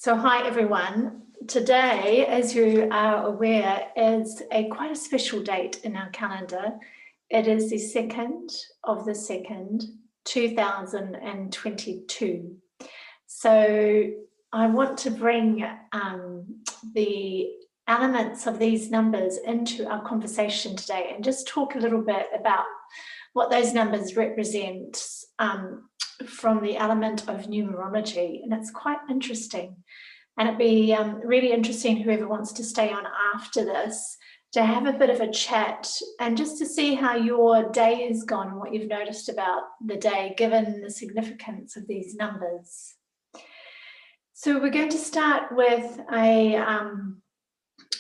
So hi everyone. Today, as you are aware, is quite a special date in our calendar. It is the 2nd of the 2nd, 2022. So I want to bring the elements of these numbers into our conversation today and just talk a little bit about what those numbers represent from the element of numerology. And it's quite interesting. And it'd be really interesting, whoever wants to stay on after this, to have a bit of a chat and just to see how your day has gone and what you've noticed about the day, given the significance of these numbers. So we're going to start with a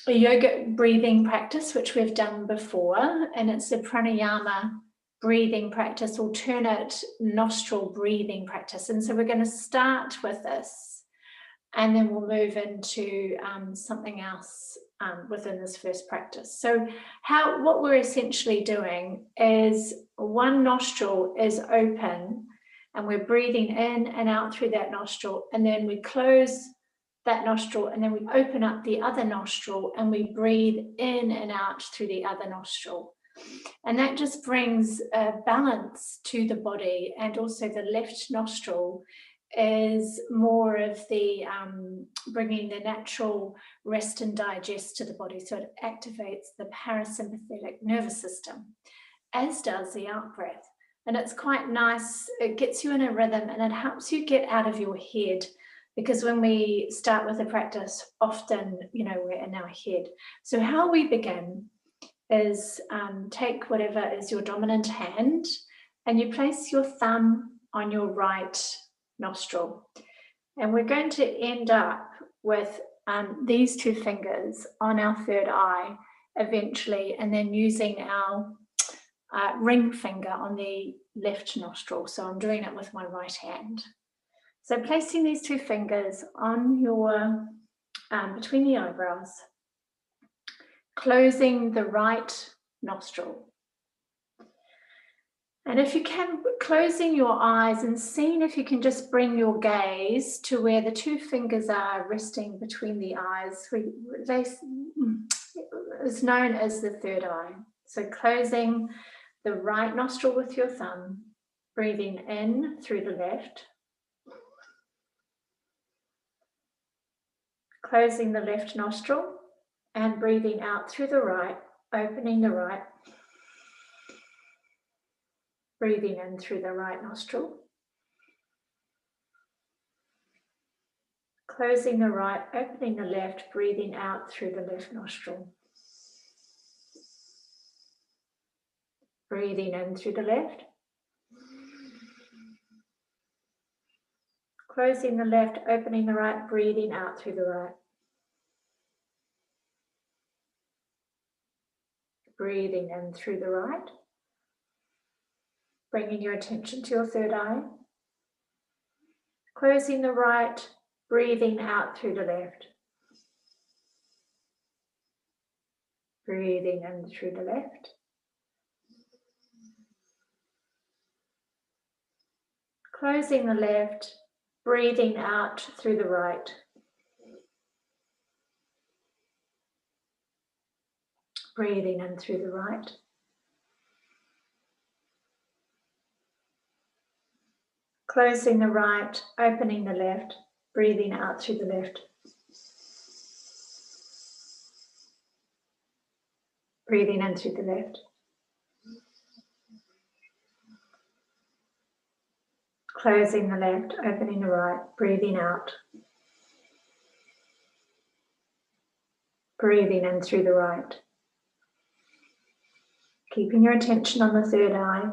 yoga breathing practice, which we've done before, and it's a pranayama breathing practice, alternate nostril breathing practice. And so we're going to start with this, and then we'll move into something else within this first practice. So what we're essentially doing is one nostril is open and we're breathing in and out through that nostril, and then we close that nostril and then we open up the other nostril and we breathe in and out through the other nostril. And that just brings a balance to the body. And also the left nostril is more of the bringing the natural rest and digest to the body. So it activates the parasympathetic nervous system, as does the out breath. And it's quite nice. It gets you in a rhythm and it helps you get out of your head. Because when we start with a practice, often, we're in our head. So how we begin is take whatever is your dominant hand and you place your thumb on your right nostril. And we're going to end up with these two fingers on our third eye eventually, and then using our ring finger on the left nostril. So I'm doing it with my right hand. So placing these two fingers on your, between the eyebrows, closing the right nostril. And if you can, closing your eyes and seeing if you can just bring your gaze to where the two fingers are resting between the eyes. It's known as the third eye. So closing the right nostril with your thumb, breathing in through the left. Closing the left nostril and breathing out through the right, opening the right. Breathing in through the right nostril. Closing the right, opening the left, breathing out through the left nostril. Breathing in through the left. Closing the left, opening the right, breathing out through the right. Breathing in through the right. Bringing your attention to your third eye. Closing the right, breathing out through the left. Breathing in through the left. Closing the left, breathing out through the right. Breathing in through the right. Closing the right, opening the left, breathing out through the left. Breathing in through the left. Closing the left, opening the right, breathing out. Breathing in through the right. Keeping your attention on the third eye.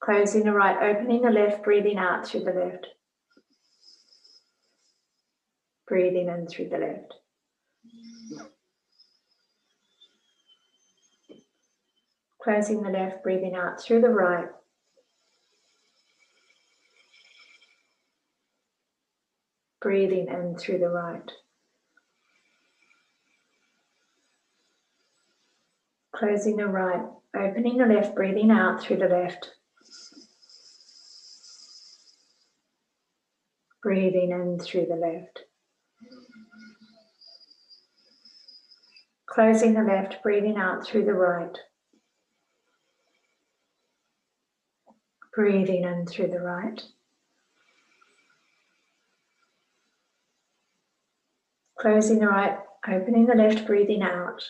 Closing the right, opening the left, breathing out through the left. Breathing in through the left. Closing the left, breathing out through the right. Breathing in through the right. Closing the right, opening the left, breathing out through the left. Breathing in through the left. Closing the left, breathing out through the right. Breathing in through the right. Closing the right, opening the left, breathing out.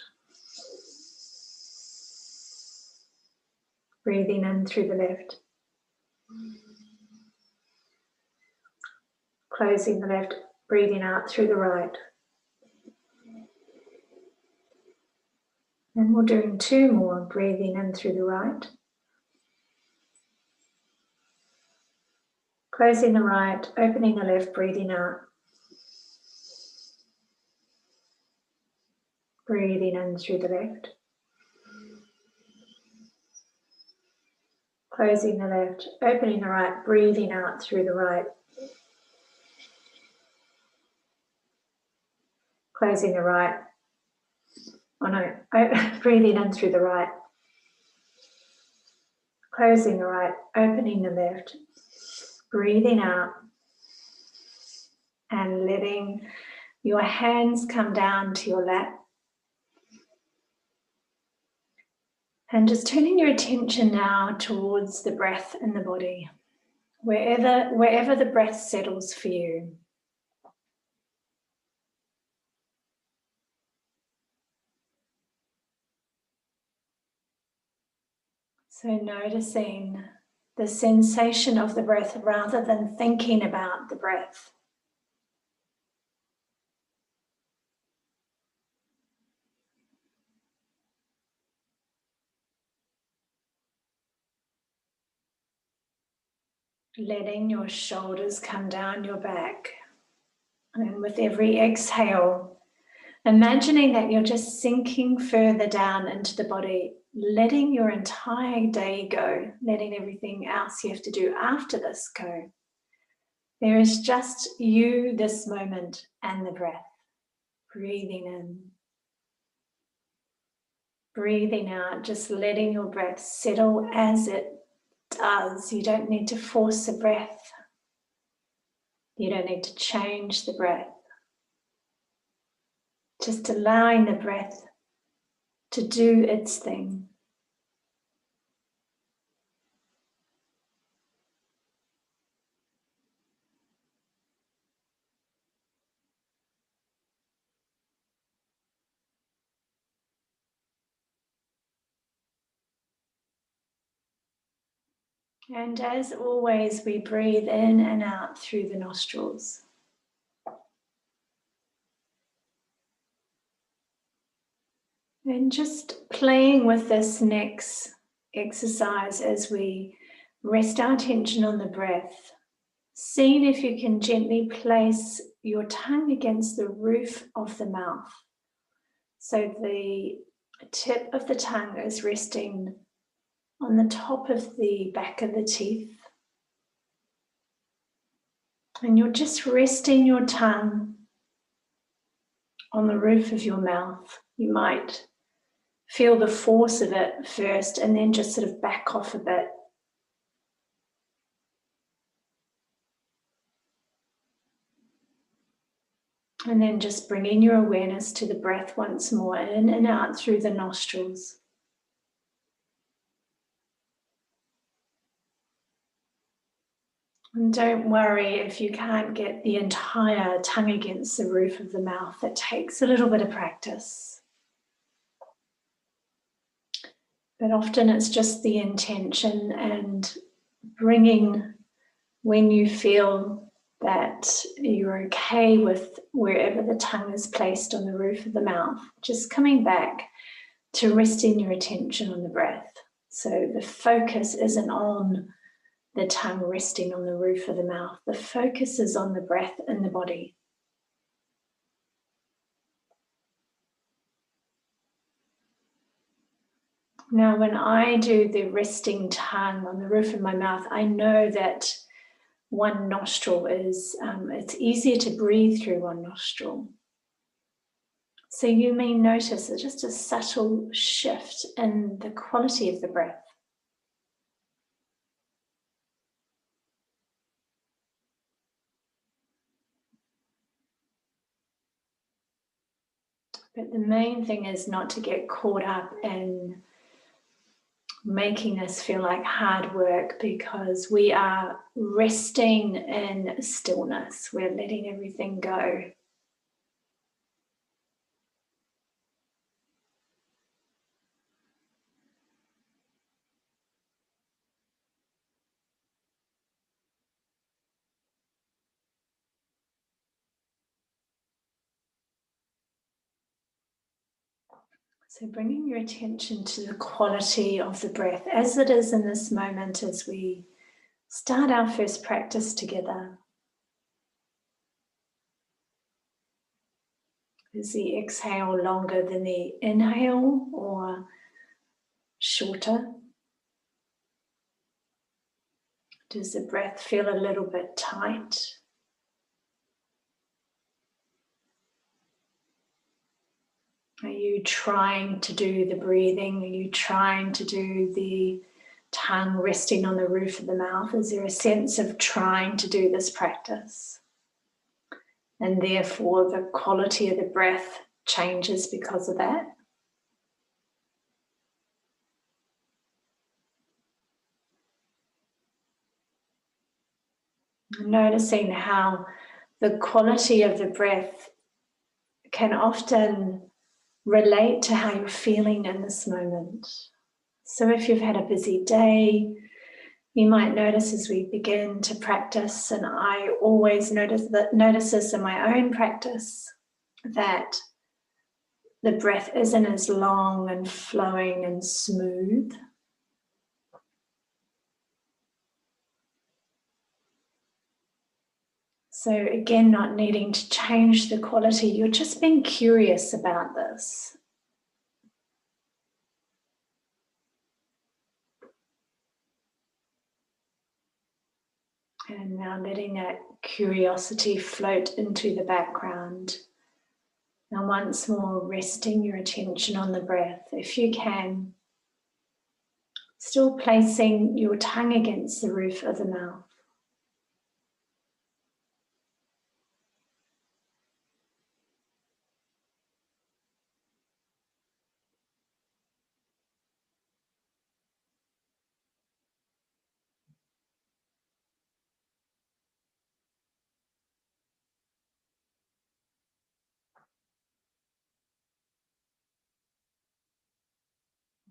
Breathing in through the left. Closing the left, breathing out through the right. And we're doing 2 more, breathing in through the right. Closing the right, opening the left, breathing out. Breathing in through the left. Closing the left, opening the right, breathing out through the right. Closing the right. Oh no, breathing in through the right. Closing the right, opening the left. Breathing out. And letting your hands come down to your lap. And just turning your attention now towards the breath in the body. Wherever the breath settles for you. So noticing the sensation of the breath rather than thinking about the breath. Letting your shoulders come down your back. And with every exhale, imagining that you're just sinking further down into the body, letting your entire day go, letting everything else you have to do after this go. There is just you, this moment, and the breath. Breathing in. Breathing out, just letting your breath settle as it does. You don't need to force the breath. You don't need to change the breath. Just allowing the breath to do its thing. And as always, we breathe in and out through the nostrils. And just playing with this next exercise as we rest our attention on the breath, seeing if you can gently place your tongue against the roof of the mouth. So the tip of the tongue is resting on the top of the back of the teeth. And you're just resting your tongue on the roof of your mouth. You might feel the force of it first and then just sort of back off a bit. And then just bringing your awareness to the breath once more, in and out through the nostrils. And don't worry if you can't get the entire tongue against the roof of the mouth. It takes a little bit of practice. But often it's just the intention and bringing, when you feel that you're okay with wherever the tongue is placed on the roof of the mouth, just coming back to resting your attention on the breath. So the focus isn't on the tongue resting on the roof of the mouth. The focus is on the breath in the body. Now, when I do the resting tongue on the roof of my mouth, I know that one nostril is, it's easier to breathe through one nostril. So you may notice just a subtle shift in the quality of the breath. But the main thing is not to get caught up in making this feel like hard work, because we are resting in stillness. We're letting everything go. So bringing your attention to the quality of the breath as it is in this moment as we start our first practice together. Is the exhale longer than the inhale or shorter? Does the breath feel a little bit tight? Are you trying to do the breathing? Are you trying to do the tongue resting on the roof of the mouth? Is there a sense of trying to do this practice? And therefore the quality of the breath changes because of that? Noticing how the quality of the breath can often relate to how you're feeling in this moment. So if you've had a busy day, you might notice as we begin to practice, and I always notice this in my own practice, that the breath isn't as long and flowing and smooth. So again, not needing to change the quality, you're just being curious about this. And now letting that curiosity float into the background. And once more, resting your attention on the breath. If you can, still placing your tongue against the roof of the mouth.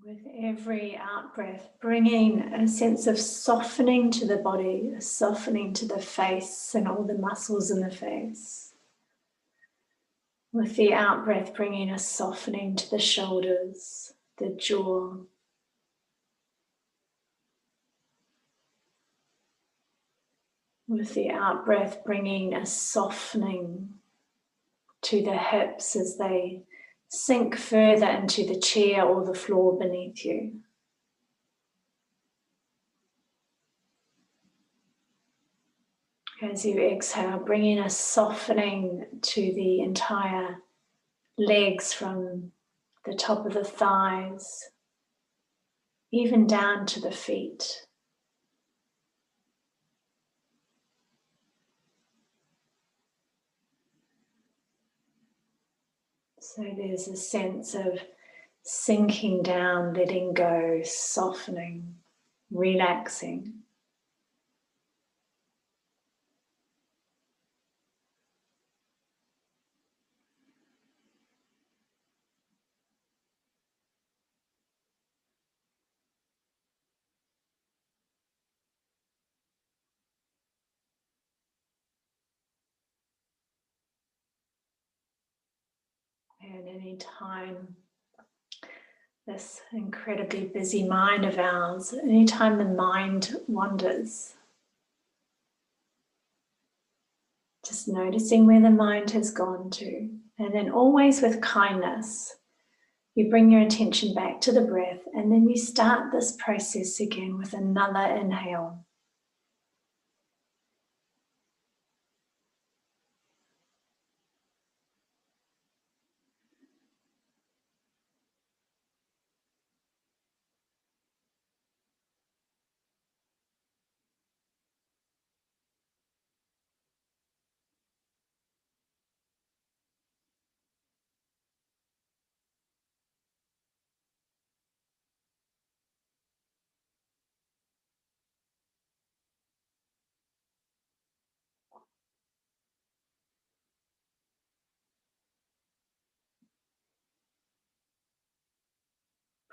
With every out breath, bringing a sense of softening to the body, a softening to the face and all the muscles in the face. With the out breath, bringing a softening to the shoulders, the jaw. With the out breath, bringing a softening to the hips as they sink further into the chair or the floor beneath you. As you exhale, bringing a softening to the entire legs from the top of the thighs, even down to the feet. So there's a sense of sinking down, letting go, softening, relaxing. And any time this incredibly busy mind of ours, anytime the mind wanders, just noticing where the mind has gone to, and then always with kindness, you bring your attention back to the breath, and then you start this process again with another inhale.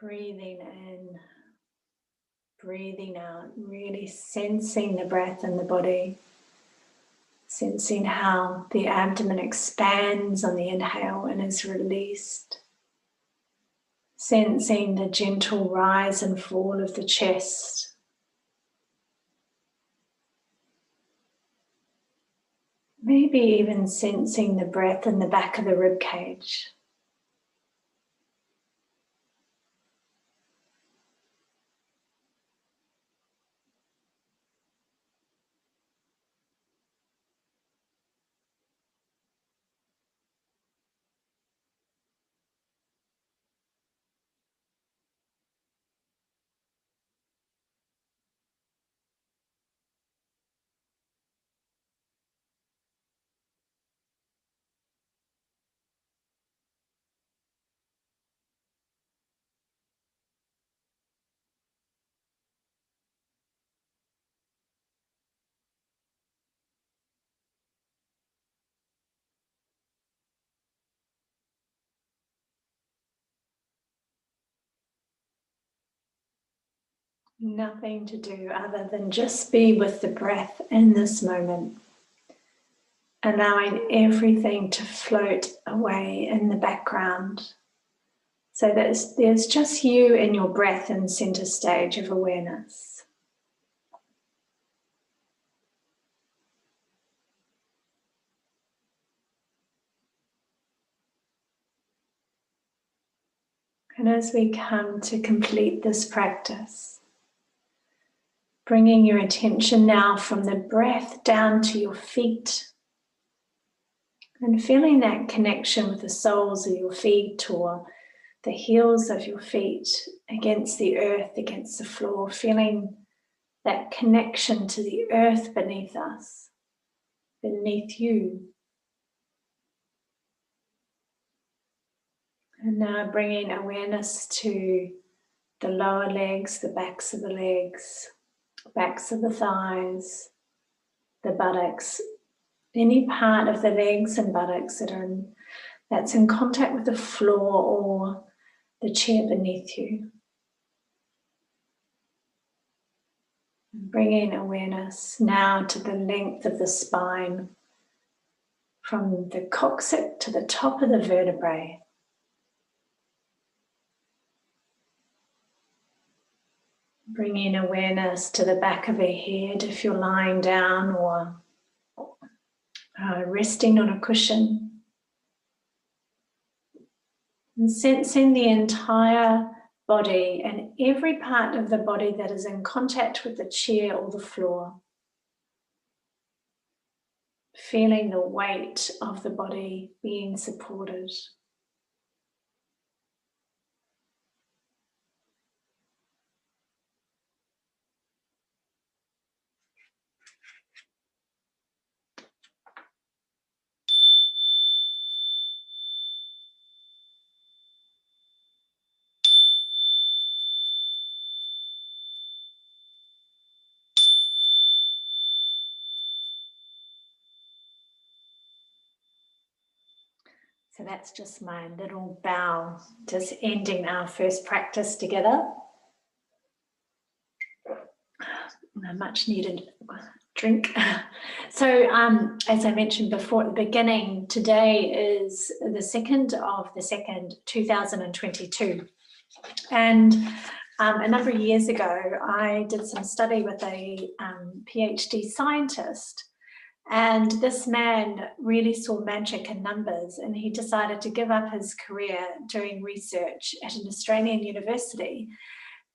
Breathing in, breathing out, really sensing the breath in the body, sensing how the abdomen expands on the inhale and is released, sensing the gentle rise and fall of the chest. Maybe even sensing the breath in the back of the rib cage. Nothing to do other than just be with the breath in this moment, allowing everything to float away in the background so that there's just you and your breath in center stage of awareness. And as we come to complete this practice, bringing your attention now from the breath down to your feet and feeling that connection with the soles of your feet or the heels of your feet against the earth, against the floor, feeling that connection to the earth beneath us, beneath you. And now bringing awareness to the lower legs, the backs of the legs, backs of the thighs, the buttocks, any part of the legs and buttocks that's in contact with the floor or the chair beneath you. Bringing awareness now to the length of the spine, from the coccyx to the top of the vertebrae. Bringing awareness to the back of the head if you're lying down or resting on a cushion. And sensing the entire body and every part of the body that is in contact with the chair or the floor. Feeling the weight of the body being supported. So that's just my little bow, just ending our first practice together. A much needed drink. So as I mentioned before at the beginning, today is the 2nd of the 2nd, 2022. And a number of years ago, I did some study with a PhD scientist. And this man really saw magic in numbers, and he decided to give up his career doing research at an Australian university.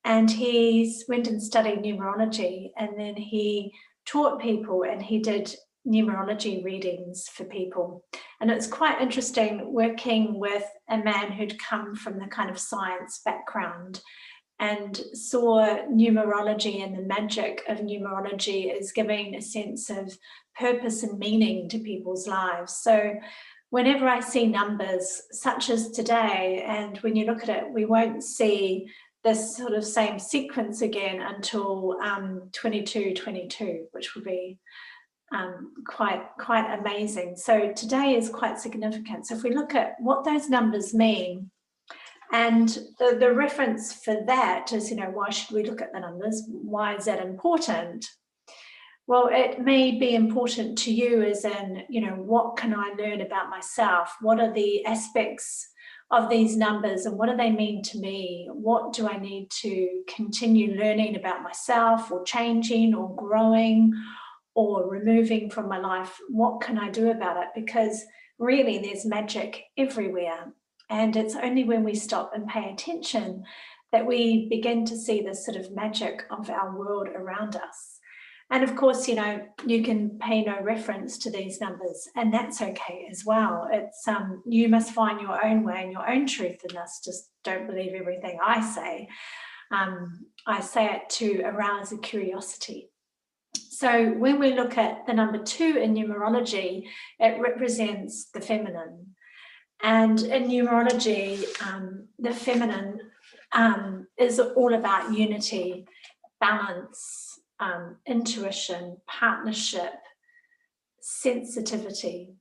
And he went and studied numerology, and then he taught people and he did numerology readings for people. And it's quite interesting working with a man who'd come from the kind of science background and saw numerology and the magic of numerology as giving a sense of purpose and meaning to people's lives. So whenever I see numbers such as today, and when you look at it, we won't see this sort of same sequence again until 2222, which will be quite amazing. So today is quite significant. So if we look at what those numbers mean, And the reference for that is, why should we look at the numbers? Why is that important? Well, it may be important to you as in, what can I learn about myself? What are the aspects of these numbers and what do they mean to me? What do I need to continue learning about myself or changing or growing or removing from my life? What can I do about it? Because really there's magic everywhere. And it's only when we stop and pay attention that we begin to see this sort of magic of our world around us. And of course, you can pay no reference to these numbers, and that's okay as well. It's you must find your own way and your own truth in this. Just don't believe everything I say. I say it to arouse a curiosity. So when we look at the number 2 in numerology, it represents the feminine. And in numerology, the feminine is all about unity, balance, intuition, partnership, sensitivity.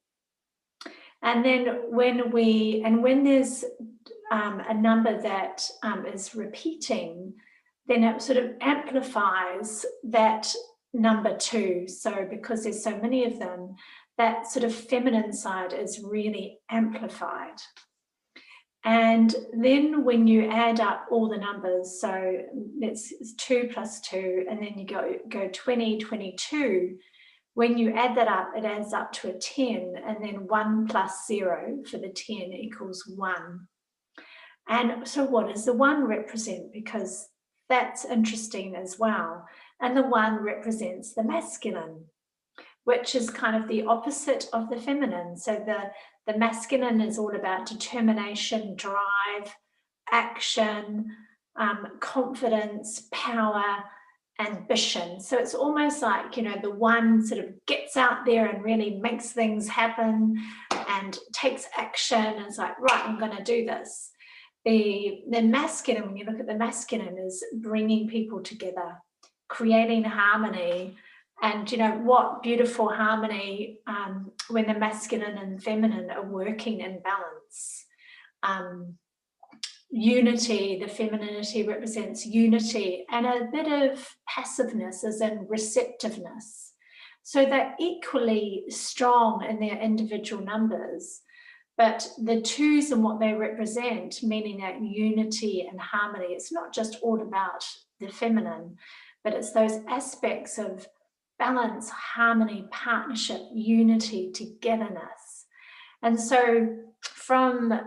And then when there's a number that is repeating, then it sort of amplifies that number 2. So because there's so many of them, that sort of feminine side is really amplified. And then when you add up all the numbers, so it's 2 plus 2, and then you go 20, 22. When you add that up, it adds up to a 10, and then 1 plus 0 for the 10 equals 1. And so what does the 1 represent? Because that's interesting as well. And the 1 represents the masculine, which is kind of the opposite of the feminine. So the masculine is all about determination, drive, action, confidence, power, ambition. So it's almost like, the 1 sort of gets out there and really makes things happen and takes action and it's like, right, I'm going to do this. The masculine, when you look at the masculine, is bringing people together, creating harmony. And what beautiful harmony when the masculine and feminine are working in balance. Unity, the femininity represents unity, and a bit of passiveness as in receptiveness. So they're equally strong in their individual numbers, but the 2s and what they represent, meaning that unity and harmony, it's not just all about the feminine, but it's those aspects of balance, harmony, partnership, unity, togetherness. And so from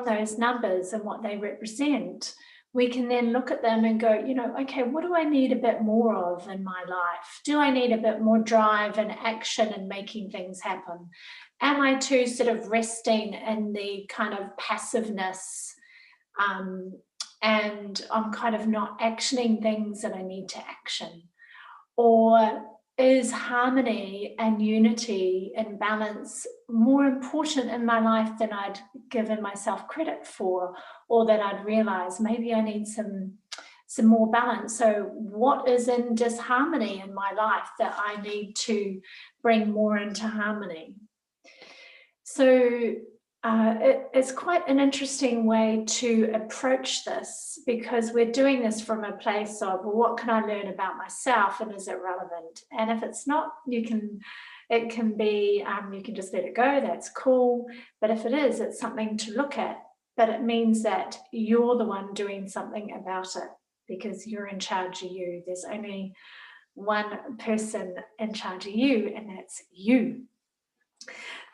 those numbers and what they represent, we can then look at them and go, okay, what do I need a bit more of in my life? Do I need a bit more drive and action and making things happen? Am I too sort of resting in the kind of passiveness and I'm kind of not actioning things that I need to action? Or is harmony and unity and balance more important in my life than I'd given myself credit for, or that I'd realized maybe I need some more balance? So what is in disharmony in my life that I need to bring more into harmony? So it's quite an interesting way to approach this, because we're doing this from a place of, well, what can I learn about myself and is it relevant? And if it's not, it can be, you can just let it go, that's cool. But if it is, it's something to look at. But it means that you're the one doing something about it, because you're in charge of you. There's only one person in charge of you, and that's you.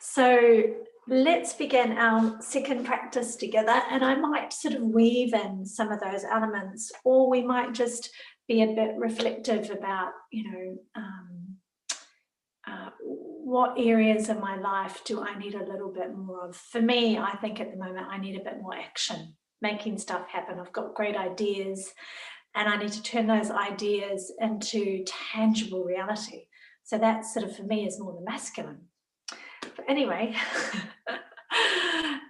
So let's begin our second practice together, and I might sort of weave in some of those elements, or we might just be a bit reflective about, what areas of my life do I need a little bit more of? For me, I think at the moment I need a bit more action, making stuff happen. I've got great ideas and I need to turn those ideas into tangible reality. So that sort of, for me, is more the masculine. But anyway,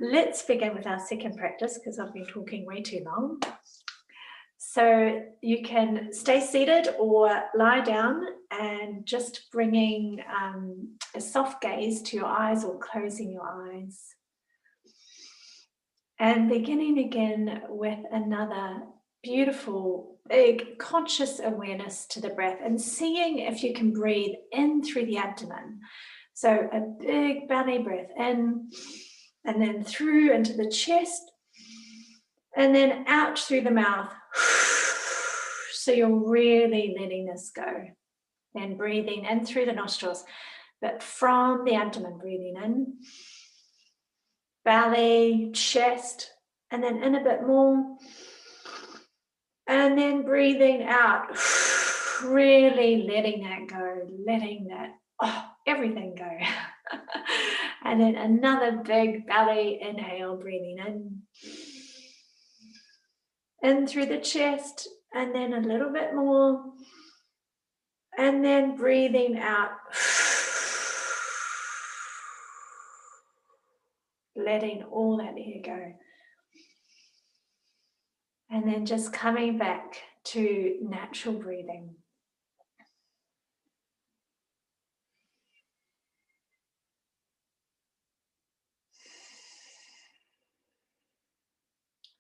let's begin with our second practice, because I've been talking way too long. So you can stay seated or lie down, and just bringing a soft gaze to your eyes or closing your eyes. And beginning again with another beautiful, big, conscious awareness to the breath, and seeing if you can breathe in through the abdomen. So a big belly breath in, and then through into the chest, and then out through the mouth. So you're really letting this go. Then breathing in through the nostrils, but from the abdomen, breathing in, belly, chest, and then in a bit more. And then breathing out, really letting that go, letting that, everything go. And then another big belly inhale, breathing in through the chest, and then a little bit more. And then breathing out, letting all that air go. And then just coming back to natural breathing.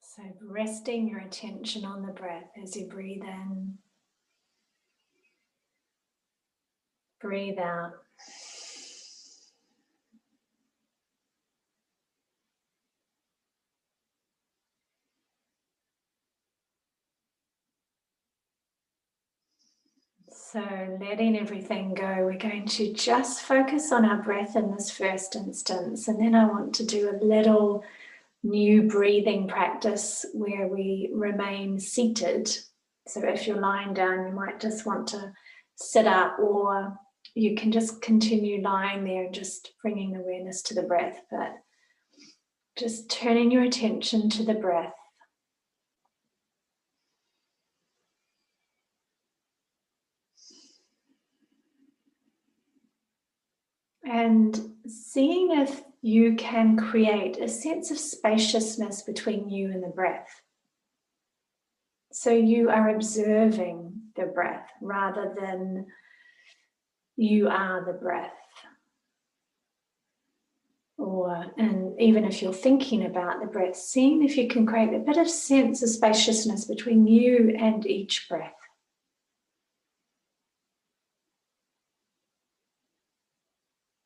So resting your attention on the breath as you breathe in, breathe out. So letting everything go, we're going to just focus on our breath in this first instance, and then I want to do a little new breathing practice where we remain seated. So if you're lying down, you might just want to sit up, or you can just continue lying there and just bringing awareness to the breath, but just turning your attention to the breath. And seeing if you can create a sense of spaciousness between you and the breath. So you are observing the breath rather than you are the breath. And even if you're thinking about the breath, seeing if you can create a bit of sense of spaciousness between you and each breath.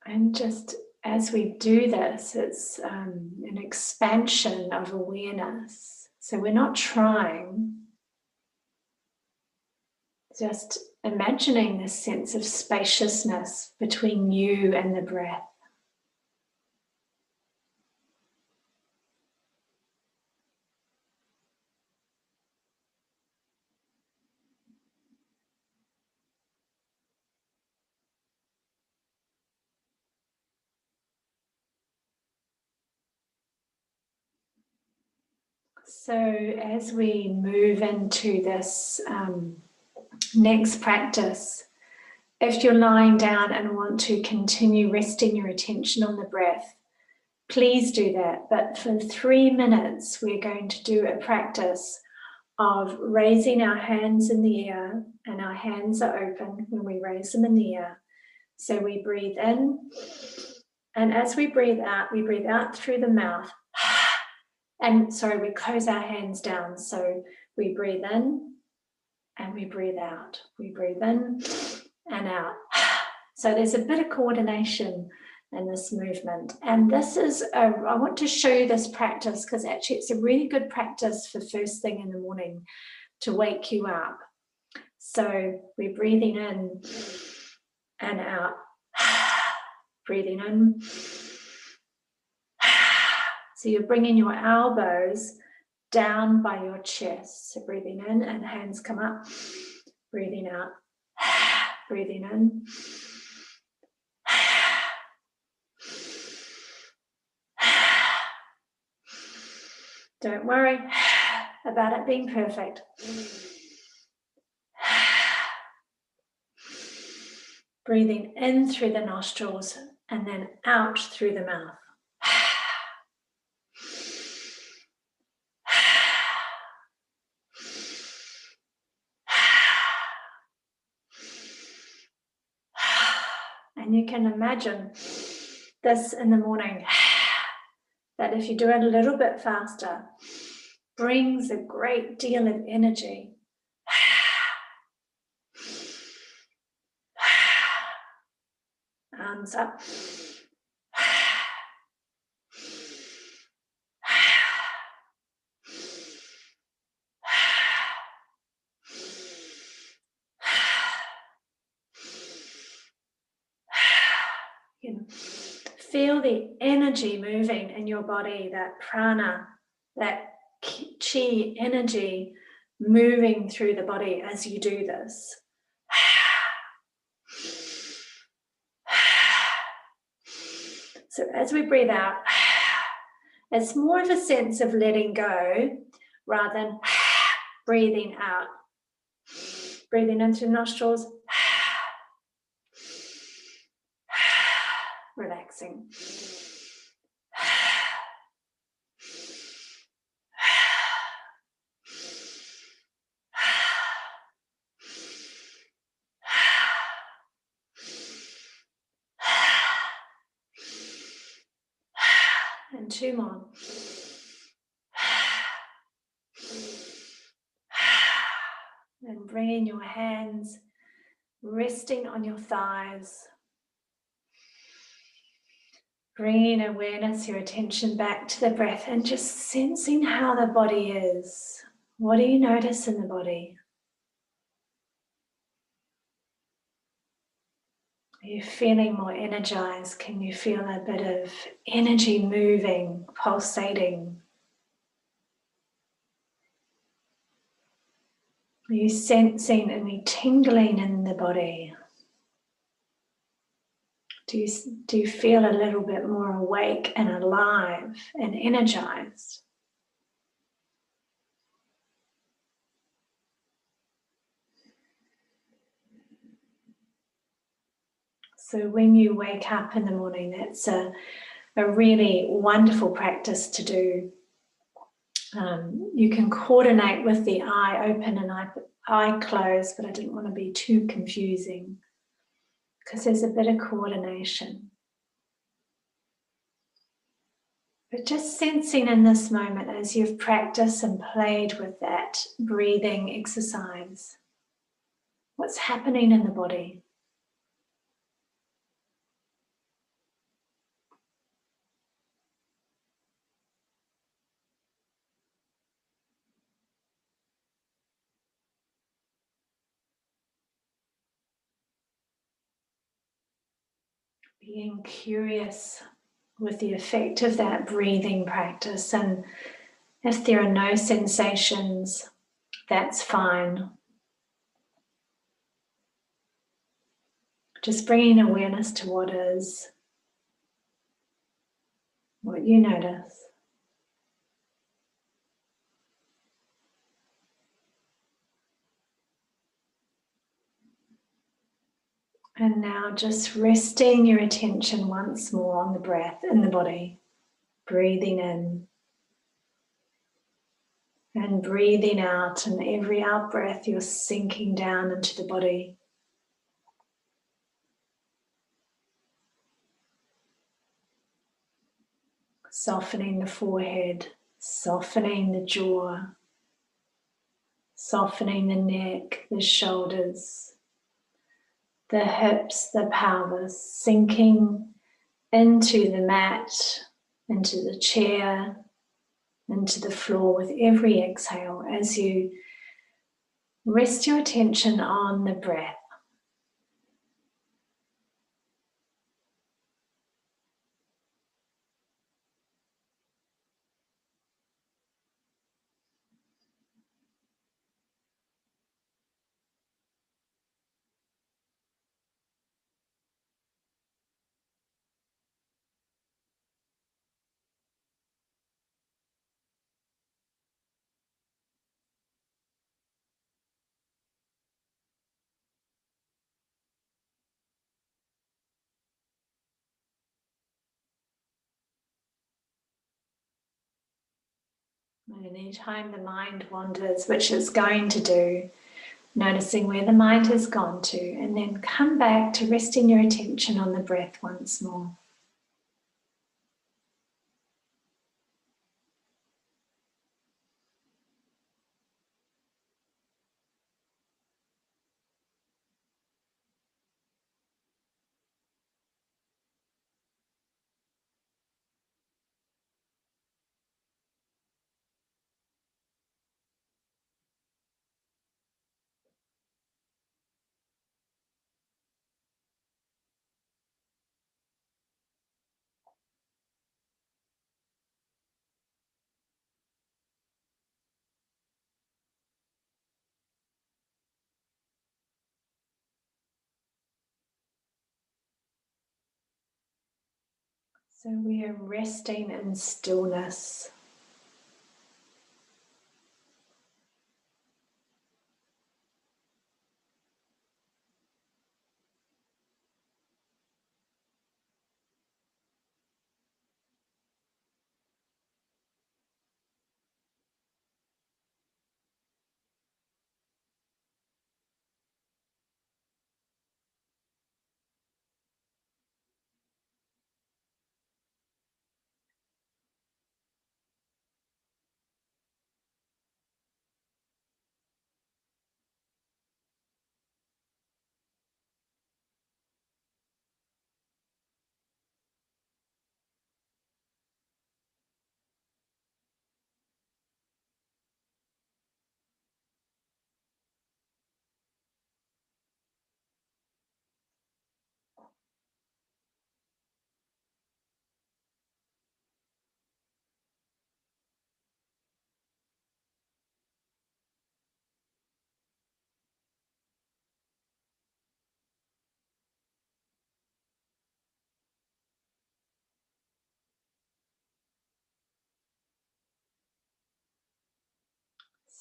And just as we do this, it's an expansion of awareness. So we're not trying, just imagining this sense of spaciousness between you and the breath. So as we move into this next practice, if you're lying down and want to continue resting your attention on the breath, please do that. But for 3 minutes, we're going to do a practice of raising our hands in the air, and our hands are open when we raise them in the air. So we breathe in, and as we breathe out through the mouth. And sorry, we close our hands down. So we breathe in and we breathe out. We breathe in and out. So there's a bit of coordination in this movement. And this is, I want to show you this practice because actually it's a really good practice for first thing in the morning to wake you up. So we're breathing in and out. Breathing in. So you're bringing your elbows down by your chest. So breathing in and hands come up. Breathing out. Breathing in. Don't worry about it being perfect. Breathing in through the nostrils and then out through the mouth. And you can imagine this in the morning. that if you do it a little bit faster, brings a great deal of energy. Arms up. You can feel the energy moving in your body, that prana, that chi energy moving through the body as you do this. So as we breathe out, it's more of a sense of letting go rather than breathing out. Breathing in through the nostrils, relaxing. And 2 more. And bringing your hands, resting on your thighs. Bringing awareness, your attention back to the breath and just sensing how the body is. What do you notice in the body? Are you feeling more energized? Can you feel a bit of energy moving, pulsating? Are you sensing any tingling in the body? Do you feel a little bit more awake and alive and energized? So when you wake up in the morning, that's a really wonderful practice to do. You can coordinate with the eye open and eye closed, but I didn't want to be too confusing because there's a bit of coordination. But just sensing in this moment as you've practiced and played with that breathing exercise, what's happening in the body? Being curious with the effect of that breathing practice, and if there are no sensations, that's fine. Just bringing awareness to what is, what you notice. And now just resting your attention once more on the breath in the body, breathing in and breathing out, and every out breath you're sinking down into the body. Softening the forehead, softening the jaw, softening the neck, the shoulders, the hips, the pelvis, sinking into the mat, into the chair, into the floor with every exhale as you rest your attention on the breath. And anytime the mind wanders, which it's going to do, noticing where the mind has gone to, and then come back to resting your attention on the breath once more. So we are resting in stillness.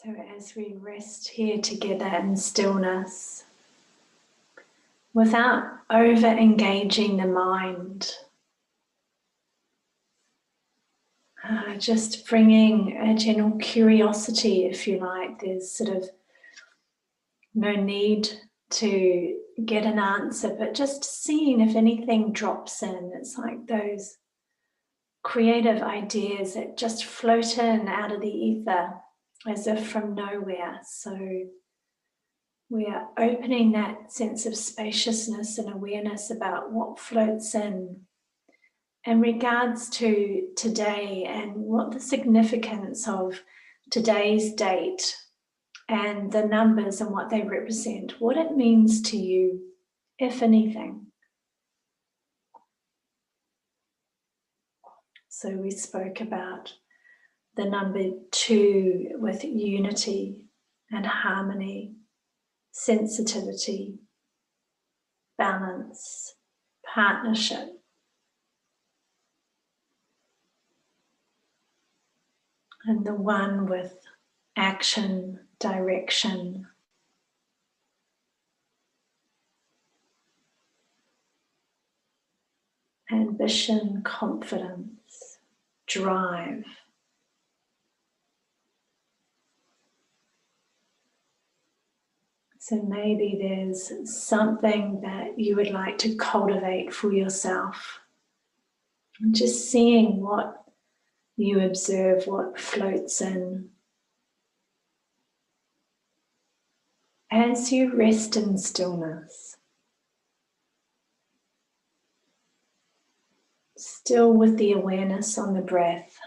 So as we rest here together in stillness, without over engaging the mind, just bringing a general curiosity, if you like. There's sort of no need to get an answer, but just seeing if anything drops in. It's like those creative ideas that just float in out of the ether as if from nowhere. So we are opening that sense of spaciousness and awareness about what floats in regards to today and what the significance of today's date and the numbers and what they represent, what it means to you, if anything. So we spoke about the number 2 with unity and harmony, sensitivity, balance, partnership. And the 1 with action, direction, ambition, confidence, drive. So maybe there's something that you would like to cultivate for yourself. And just seeing what you observe, what floats in. As you rest in stillness, still with the awareness on the breath.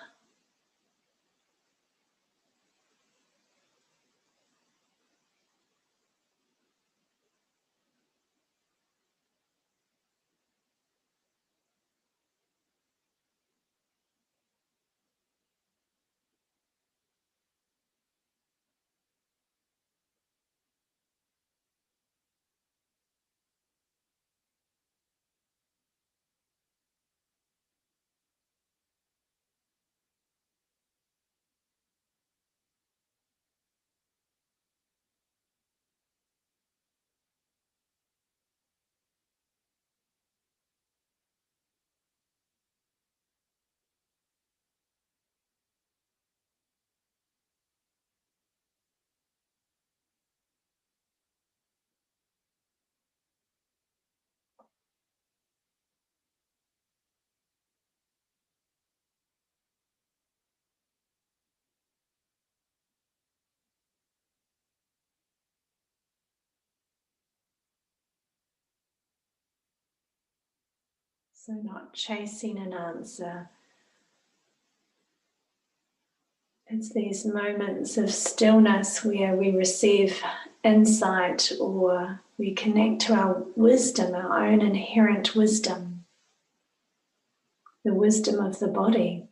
So not chasing an answer. It's these moments of stillness where we receive insight or we connect to our wisdom, our own inherent wisdom, the wisdom of the body.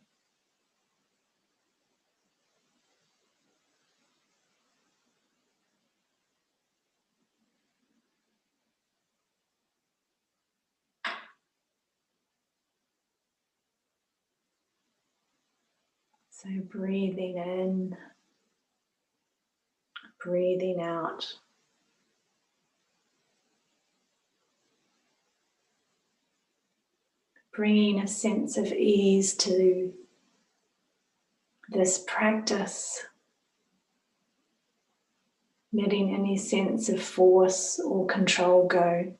So breathing in, breathing out. Bringing a sense of ease to this practice. Letting any sense of force or control go.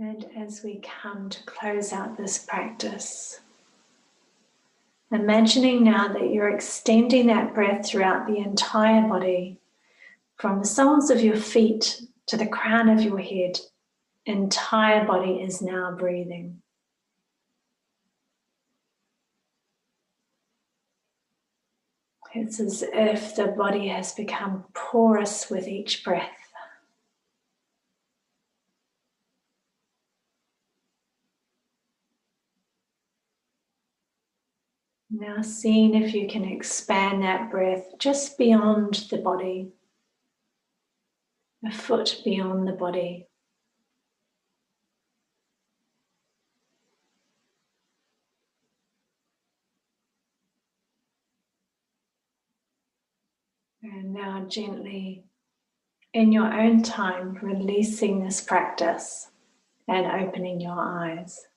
And as we come to close out this practice, imagining now that you're extending that breath throughout the entire body, from the soles of your feet to the crown of your head, entire body is now breathing. It's as if the body has become porous with each breath. Now seeing if you can expand that breath just beyond the body, a foot beyond the body. And now gently, in your own time, releasing this practice and opening your eyes.